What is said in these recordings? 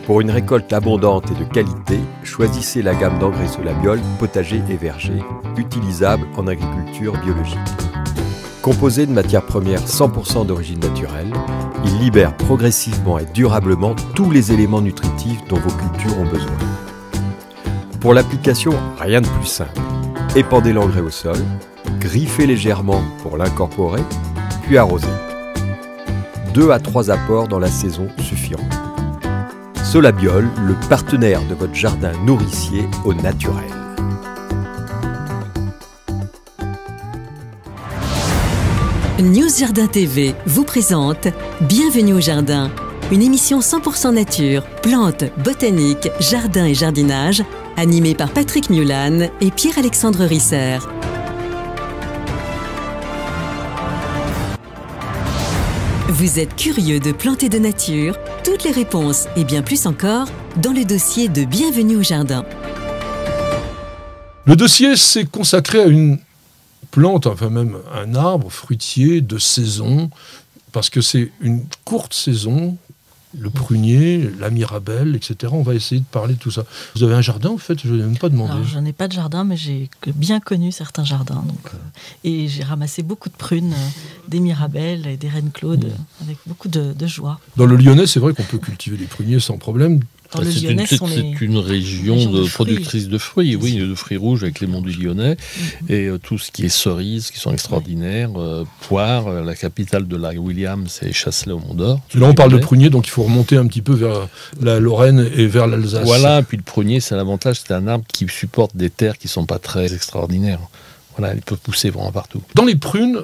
Pour une récolte abondante et de qualité, choisissez la gamme d'engrais Solabiol, potager et verger, utilisable en agriculture biologique. Composé de matières premières 100% d'origine naturelle, il libère progressivement et durablement tous les éléments nutritifs dont vos cultures ont besoin. Pour l'application, rien de plus simple. Épandez l'engrais au sol, griffez légèrement pour l'incorporer, puis arrosez. 2 à 3 apports dans la saison suffiront. Solabiol, le partenaire de votre jardin nourricier au naturel. News Jardin TV vous présente Bienvenue au Jardin, une émission 100% nature, plantes, botanique, jardin et jardinage, animée par Patrick Mulan et Pierre-Alexandre Risser. Vous êtes curieux de plantes et de nature? Toutes les réponses et bien plus encore dans le dossier de Bienvenue au Jardin. Le dossier s'est consacré à une plante, enfin même un arbre fruitier de saison, parce que c'est une courte saison, le prunier, la mirabelle, etc. On va essayer de parler de tout ça. Vous avez un jardin, en fait? Je ne l'ai même pas demandé. Alors, je n'ai pas de jardin, mais j'ai bien connu certains jardins. Et j'ai ramassé beaucoup de prunes, des mirabelles et des reines claudes, avec beaucoup de joie. Dans le Lyonnais, c'est vrai qu'on peut cultiver des pruniers sans problème. C'est une région productrice de fruits, oui, de fruits rouges avec les monts du Lyonnais, et tout ce qui est cerises, qui sont extraordinaires, poires, la capitale de la William, c'est Chasselet-au-Mont-d'Or. Là, on parle de prunier, donc il faut remonter un petit peu vers la Lorraine et vers l'Alsace. Voilà, puis le prunier, c'est l'avantage, c'est un arbre qui supporte des terres qui ne sont pas très extraordinaires. Voilà, il peut pousser vraiment partout. Dans les prunes,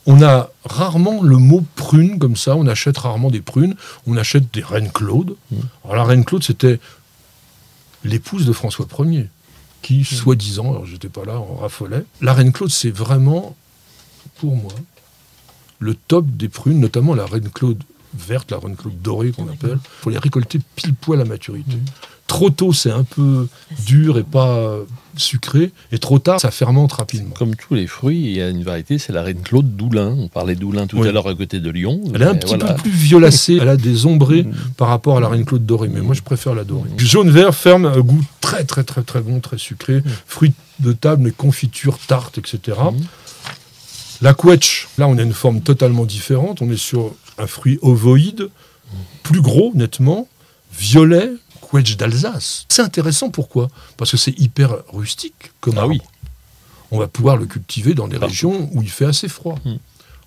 on a rarement le mot prune comme ça, on achète rarement des prunes, on achète des reines Claude. Alors la reine Claude, c'était l'épouse de François Ier, qui, soi-disant, alors j'étais pas là, en raffolait. La reine Claude, c'est vraiment, pour moi, le top des prunes, notamment la reine Claude verte, la reine Claude dorée qu'on appelle. Il faut les récolter pile poil à maturité. Trop tôt, c'est un peu dur et pas sucré, et trop tard, ça fermente rapidement. Comme tous les fruits, il y a une variété, c'est la reine Claude d'Oulin. On parlait d'Oulin tout à l'heure à côté de Lyon. Elle est un petit peu plus violacée, elle a des ombrés par rapport à la reine Claude dorée, mais moi je préfère la dorée. Jaune-vert ferme, un goût très très très très bon, très sucré, fruits de table, mais confiture, tarte, etc. La quetch, là on a une forme totalement différente, on est sur un fruit ovoïde, plus gros nettement, violet, quetch d'Alsace. C'est intéressant, pourquoi? Parce que c'est hyper rustique comme arbre. Oui. On va pouvoir le cultiver dans des régions où il fait assez froid.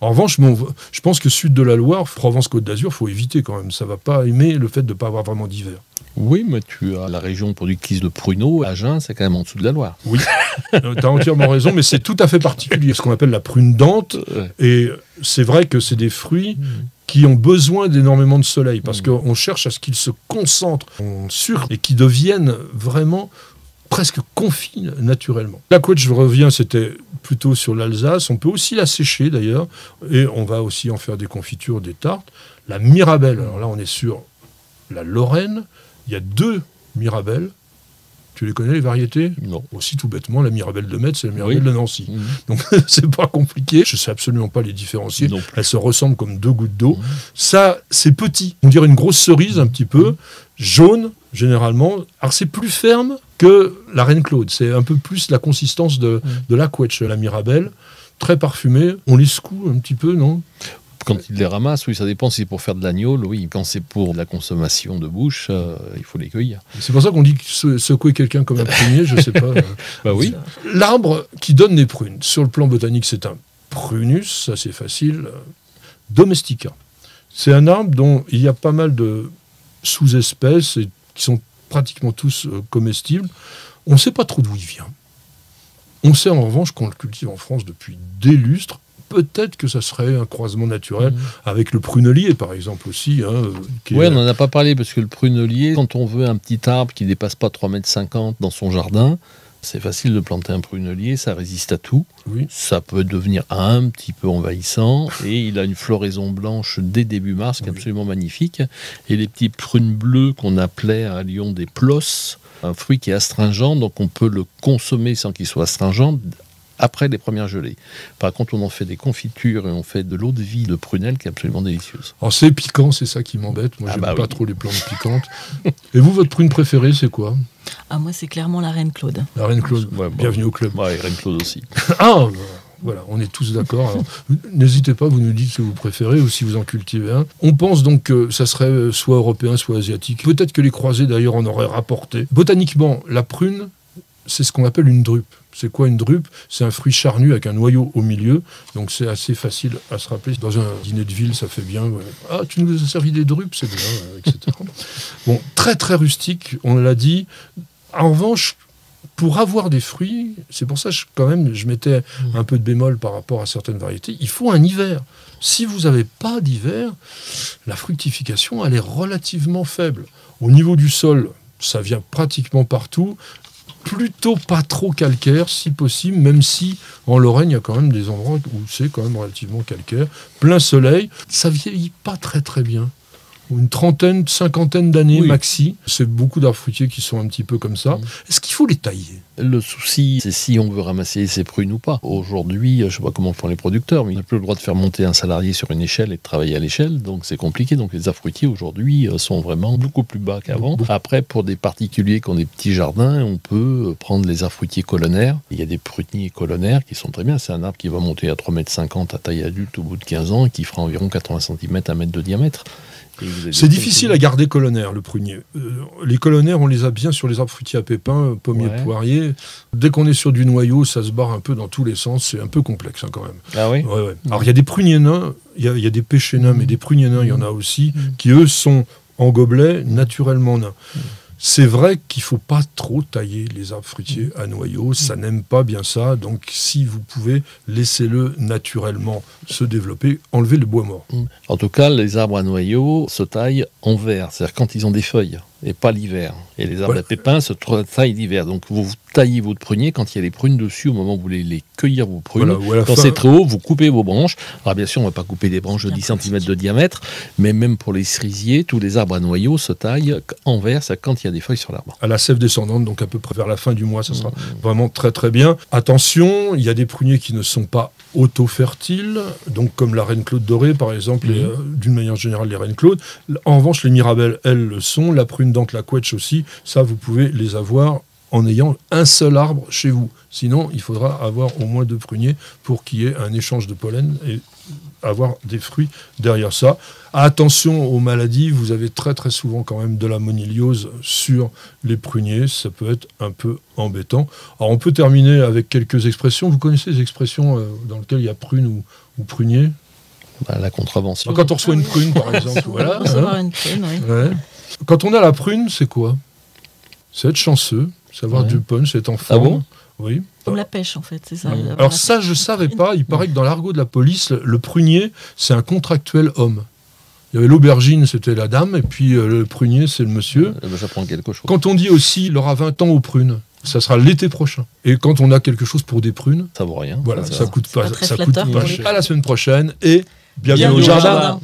En revanche, je pense que sud de la Loire, Provence-Côte d'Azur, il faut éviter quand même. Ça ne va pas aimer le fait de ne pas avoir vraiment d'hiver. Oui, mais tu as la région productrice de pruneaux, Agen, c'est quand même en dessous de la Loire. Oui, tu as entièrement raison, mais c'est tout à fait particulier. Ce qu'on appelle la prune dente, et c'est vrai que c'est des fruits qui ont besoin d'énormément de soleil, parce qu'on cherche à ce qu'ils se concentrent en sucre et qu'ils deviennent vraiment presque confits naturellement. La quetch, je reviens, c'était plutôt sur l'Alsace. On peut aussi la sécher d'ailleurs, et on va aussi en faire des confitures, des tartes. La mirabelle, alors là on est sur la Lorraine, il y a 2 mirabelles. Tu les connais, les variétés? Non. Aussi tout bêtement, la mirabelle de Metz et la mirabelle de Nancy. Donc c'est pas compliqué. Je sais absolument pas les différencier. Elles se ressemblent comme 2 gouttes d'eau. Ça, c'est petit. On dirait une grosse cerise un petit peu, jaune généralement. Alors c'est plus ferme que la reine Claude. C'est un peu plus la consistance de la quetch, la mirabelle. Très parfumée. On les secoue un petit peu, non? Quand ils les ramassent, oui, ça dépend si c'est pour faire de l'agneau, oui. Quand c'est pour la consommation de bouche, il faut les cueillir. C'est pour ça qu'on dit secouer quelqu'un comme un prunier, je sais pas. Bah oui. L'arbre qui donne les prunes, sur le plan botanique, c'est un prunus, ça c'est facile, domestica. C'est un arbre dont il y a pas mal de sous-espèces et qui sont pratiquement tous comestibles. On ne sait pas trop d'où il vient. On sait en revanche qu'on le cultive en France depuis des lustres. Peut-être que ça serait un croisement naturel avec le prunelier, par exemple, aussi. Oui, on n'en a pas parlé, parce que le prunelier, quand on veut un petit arbre qui ne dépasse pas 3,50 m dans son jardin, c'est facile de planter un prunelier, ça résiste à tout. Oui. Ça peut devenir un petit peu envahissant, et il a une floraison blanche dès début mars, qui est absolument magnifique. Et les petits prunes bleues qu'on appelait à Lyon des plosses, un fruit qui est astringent, donc on peut le consommer sans qu'il soit astringent, après les premières gelées. Par contre, on en fait des confitures et on fait de l'eau de vie de prunelle qui est absolument délicieuse. Alors c'est piquant, c'est ça qui m'embête. Moi, j'aime pas trop les plantes piquantes. Et vous, votre prune préférée, c'est quoi? Ah, moi, c'est clairement la Reine Claude. La Reine Claude, bienvenue au club. Ouais, Reine Claude aussi. Ah, voilà, on est tous d'accord. Alors, n'hésitez pas, vous nous dites ce que vous préférez ou si vous en cultivez un. On pense donc que ça serait soit européen, soit asiatique. Peut-être que les croisés, d'ailleurs, en auraient rapporté. Botaniquement, la prune, c'est ce qu'on appelle une drupe. C'est quoi une drupe? C'est un fruit charnu avec un noyau au milieu. Donc c'est assez facile à se rappeler. Dans un dîner de ville, ça fait bien. Ouais. Ah, tu nous as servi des drupes, c'est bien, etc. Bon, très très rustique, on l'a dit. En revanche, pour avoir des fruits, c'est pour ça que je mettais un peu de bémol par rapport à certaines variétés, il faut un hiver. Si vous n'avez pas d'hiver, la fructification, elle est relativement faible. Au niveau du sol, ça vient pratiquement partout. Plutôt pas trop calcaire, si possible, même si en Lorraine, il y a quand même des endroits où c'est quand même relativement calcaire. Plein soleil, ça vieillit pas très très bien. Une trentaine, cinquantaine d'années maxi. C'est beaucoup d'arbres fruitiers qui sont un petit peu comme ça. Est-ce qu'il faut les tailler? Le souci, c'est si on veut ramasser ces prunes ou pas. Aujourd'hui, je ne sais pas comment font les producteurs, mais on n'a plus le droit de faire monter un salarié sur une échelle et de travailler à l'échelle, donc c'est compliqué. Donc les arbres fruitiers aujourd'hui sont vraiment beaucoup plus bas qu'avant. Après, pour des particuliers qui ont des petits jardins, on peut prendre les arbres fruitiers colonnaires. Il y a des pruniers colonnaires qui sont très bien. C'est un arbre qui va monter à 3,50 m à taille adulte au bout de 15 ans et qui fera environ 80 cm, 1 mètre de diamètre. C'est difficile à garder colonnaire, le prunier. Les colonnaires, on les a bien sur les arbres fruitiers à pépins, pommiers, poiriers. Dès qu'on est sur du noyau, ça se barre un peu dans tous les sens. C'est un peu complexe quand même. Ah oui. Ouais. Alors il y a des pruniers nains, il y a des pêchers nains, mais des pruniers nains, il y en a aussi, qui eux sont en gobelet, naturellement nains. C'est vrai qu'il ne faut pas trop tailler les arbres fruitiers à noyaux, ça n'aime pas bien ça, donc si vous pouvez, laissez-le naturellement se développer, enlevez le bois mort. En tout cas, les arbres à noyaux se taillent en vert, c'est-à-dire quand ils ont des feuilles, et pas l'hiver. Et les arbres à pépins se taillent l'hiver, donc vous taillez votre prunier quand il y a les prunes dessus, au moment où vous voulez les cueillir, vos prunes. Quand c'est très haut, vous coupez vos branches. Alors bien sûr, on ne va pas couper des branches de 10 cm de diamètre, mais même pour les cerisiers, tous les arbres à noyaux se taillent en vert, c'est quand il y a des feuilles sur l'arbre. À la sève descendante, donc à peu près vers la fin du mois, ça sera vraiment très très bien. Attention, il y a des pruniers qui ne sont pas auto-fertiles, donc comme la Reine Claude dorée par exemple, et d'une manière générale les Reines Claude. En revanche, les Mirabelles, elles le sont, la prune dente, la quetch aussi, ça vous pouvez les avoir en ayant un seul arbre chez vous. Sinon, il faudra avoir au moins 2 pruniers pour qu'il y ait un échange de pollen et avoir des fruits derrière ça. Attention aux maladies, vous avez très très souvent quand même de la moniliose sur les pruniers, ça peut être un peu embêtant. Alors on peut terminer avec quelques expressions. Vous connaissez les expressions dans lesquelles il y a prune ou prunier? La contravention. Quand on reçoit une prune par exemple, voilà. Une prune, Quand on a la prune, c'est quoi? C'est être chanceux, savoir du punch, être en forme. Ah bon? Oui. Comme la pêche, en fait, c'est ça. Alors ça, je ne savais pas. Il paraît que dans l'argot de la police, le prunier, c'est un contractuel homme. Il y avait l'aubergine, c'était la dame, et puis le prunier, c'est le monsieur. J'apprends quelque chose. Quand on dit aussi, il aura 20 ans aux prunes, ça sera l'été prochain. Et quand on a quelque chose pour des prunes, ça vaut rien. Voilà, ça coûte pas cher. À la semaine prochaine, et bienvenue au jardin.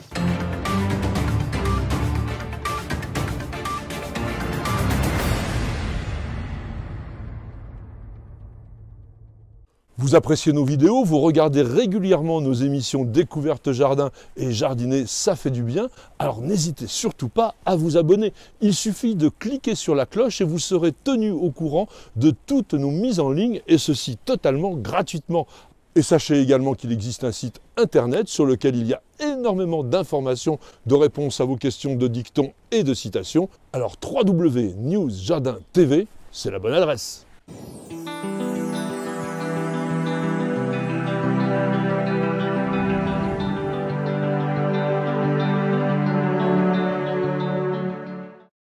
Vous appréciez nos vidéos, vous regardez régulièrement nos émissions Découverte Jardin et Jardiner, ça fait du bien. Alors n'hésitez surtout pas à vous abonner. Il suffit de cliquer sur la cloche et vous serez tenu au courant de toutes nos mises en ligne, et ceci totalement gratuitement. Et sachez également qu'il existe un site internet sur lequel il y a énormément d'informations, de réponses à vos questions, de dictons et de citations. Alors www.newsjardin.tv, c'est la bonne adresse.